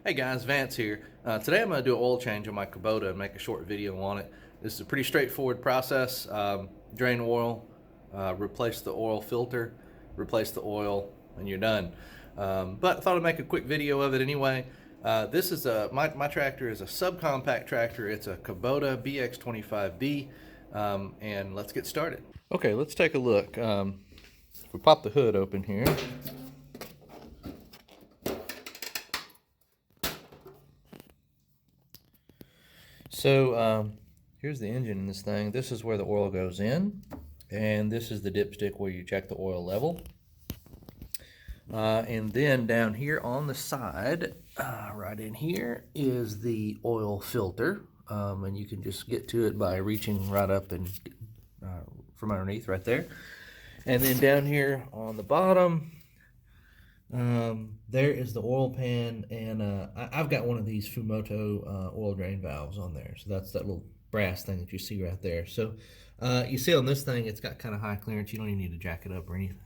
Hey guys, Vance here. Today I'm going to do an oil change on my Kubota and make a short video on it. This is a pretty straightforward process. Drain oil, replace the oil filter, replace the oil, and you're done. But I thought I'd make a quick video of it anyway. This is my tractor is a subcompact tractor. It's a Kubota BX25B, and let's get started. Okay, let's take a look. If we pop the hood open here. So here's the engine in this thing. This is where the oil goes in, and this is the dipstick where you check the oil level. And then down here on the side, right in here, is the oil filter, and you can just get to it by reaching right up and from underneath right there. And then down here on the bottom, there is the oil pan, and I've got one of these Kubota oil drain valves on there. So that's that little brass thing that you see right there. So you see on this thing, it's got kind of high clearance. You don't even need to jack it up or anything.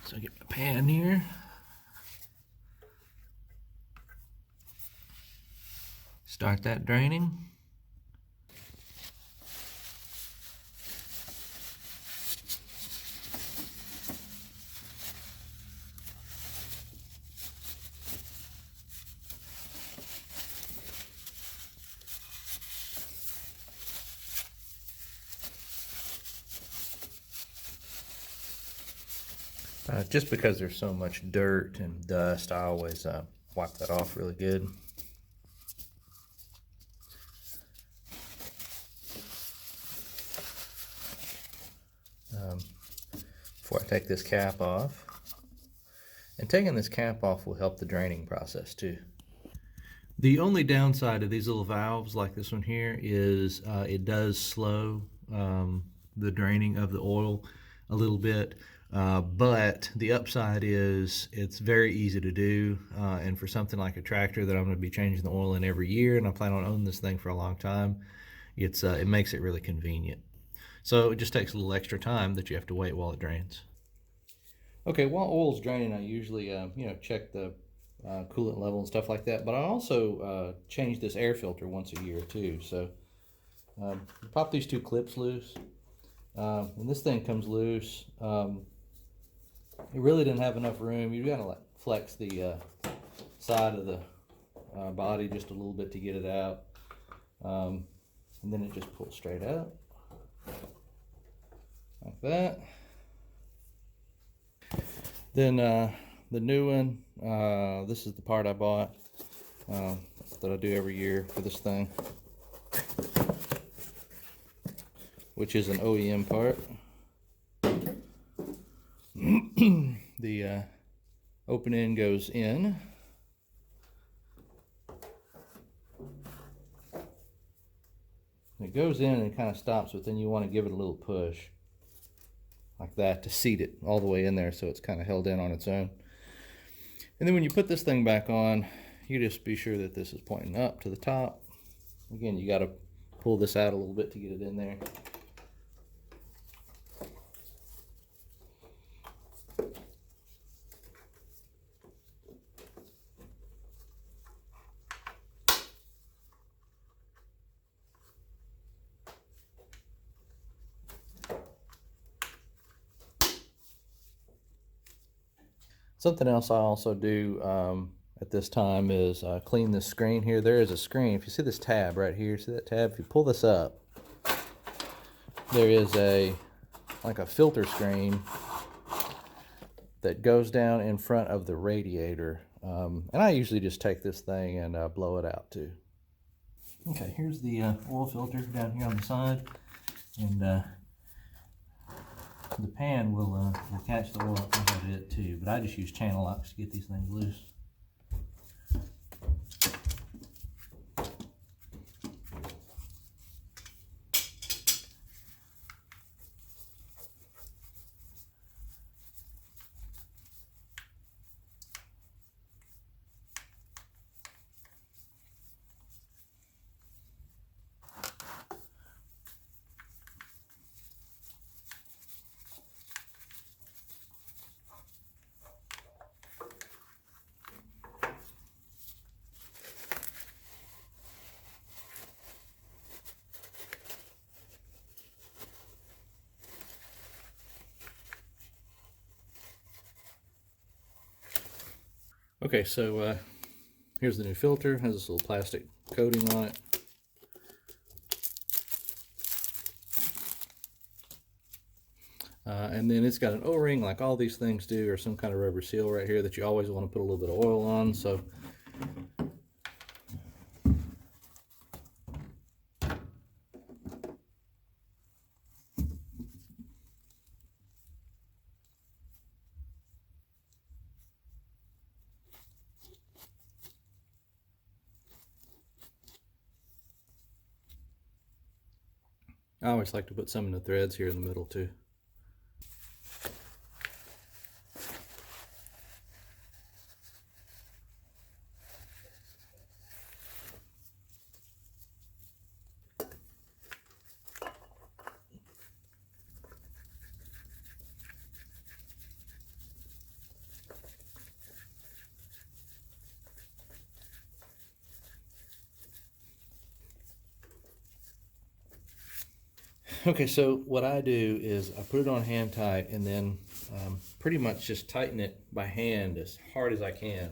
So get my pan here. Start that draining. Just because there's so much dirt and dust, I always wipe that off really good. Before I take this cap off. And taking this cap off will help the draining process too. The only downside of these little valves like this one here is it does slow the draining of the oil a little bit. But the upside is it's very easy to do, and for something like a tractor that I'm going to be changing the oil in every year, and I plan on owning this thing for a long time, it makes it really convenient. So it just takes a little extra time that you have to wait while it drains. Okay, while oil's draining, I usually check the coolant level and stuff like that, but I also change this air filter once a year too. So pop these two clips loose, and this thing comes loose. It really didn't have enough room. You gotta like flex the side of the body just a little bit to get it out, and then it just pulls straight out like that. Then the new one, this is the part I bought that I do every year for this thing, which is an OEM part. The open end goes in. It goes in and it kind of stops, but then you want to give it a little push like that to seat it all the way in there so it's kind of held in on its own. And then when you put this thing back on, you just be sure that this is pointing up to the top. Again, you got to pull this out a little bit to get it in there. Something else I also do at this time is clean this screen here. There is a screen. If you see this tab right here, see that tab? If you pull this up, there is like a filter screen that goes down in front of the radiator. And I usually just take this thing and blow it out too. Okay, here's the oil filter down here on the side, and the pan will catch the oil that comes out of it too, but I just use channel locks to get these things loose. Okay, so here's the new filter. It has this little plastic coating on it. And then it's got an O-ring like all these things do, or some kind of rubber seal right here that you always want to put a little bit of oil on. So I always like to put some in the threads here in the middle too. Okay, so what I do is I put it on hand tight and then pretty much just tighten it by hand as hard as I can.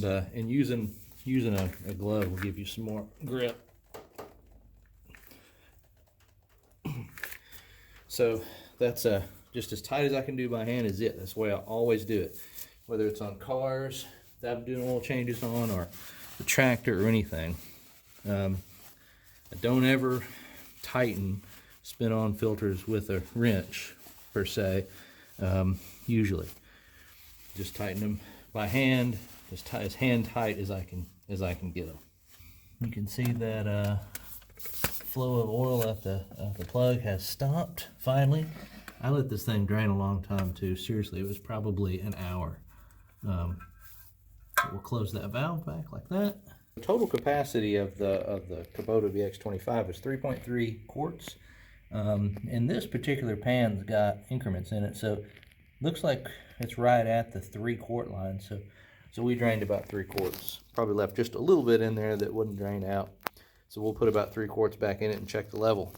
And using a glove will give you some more grip. So that's just as tight as I can do by hand is it. That's the way I always do it. Whether it's on cars that I'm doing oil changes on, or the tractor or anything. I don't ever tighten spin-on filters with a wrench per se. Usually just tighten them by hand, as hand tight as I can get them. You can see that flow of oil at the plug has stopped finally. I let this thing drain a long time too. Seriously, it was probably an hour. We'll close that valve back like that. The total capacity of the Kubota VX25 is 3.3 quarts. And this particular pan's got increments in it, so looks like it's right at the 3-quart line. So we drained about 3 quarts. Probably left just a little bit in there that wouldn't drain out. So we'll put about 3 quarts back in it and check the level.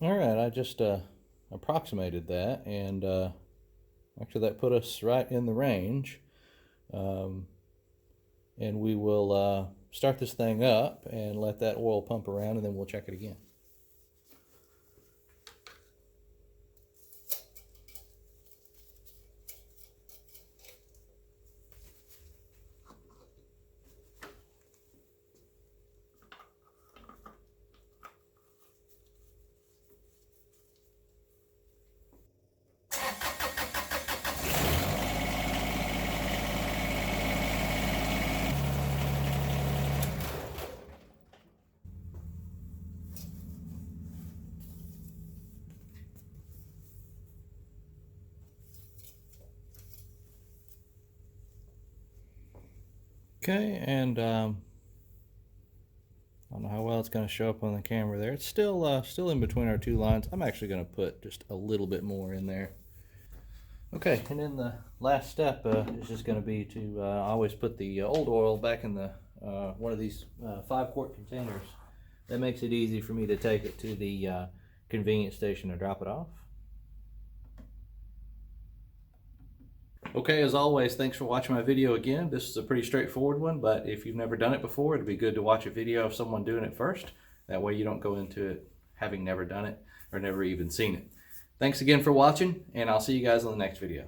All right, I just approximated that, and actually that put us right in the range. And we will start this thing up and let that oil pump around, and then we'll check it again. Okay, and I don't know how well it's going to show up on the camera there. It's still in between our two lines. I'm actually going to put just a little bit more in there. Okay, and then the last step is just going to be to always put the old oil back in the one of these 5-quart containers. That makes it easy for me to take it to the convenience station to drop it off. Okay, as always, thanks for watching my video again. This is a pretty straightforward one, but if you've never done it before, it'd be good to watch a video of someone doing it first. That way you don't go into it having never done it or never even seen it. Thanks again for watching, and I'll see you guys on the next video.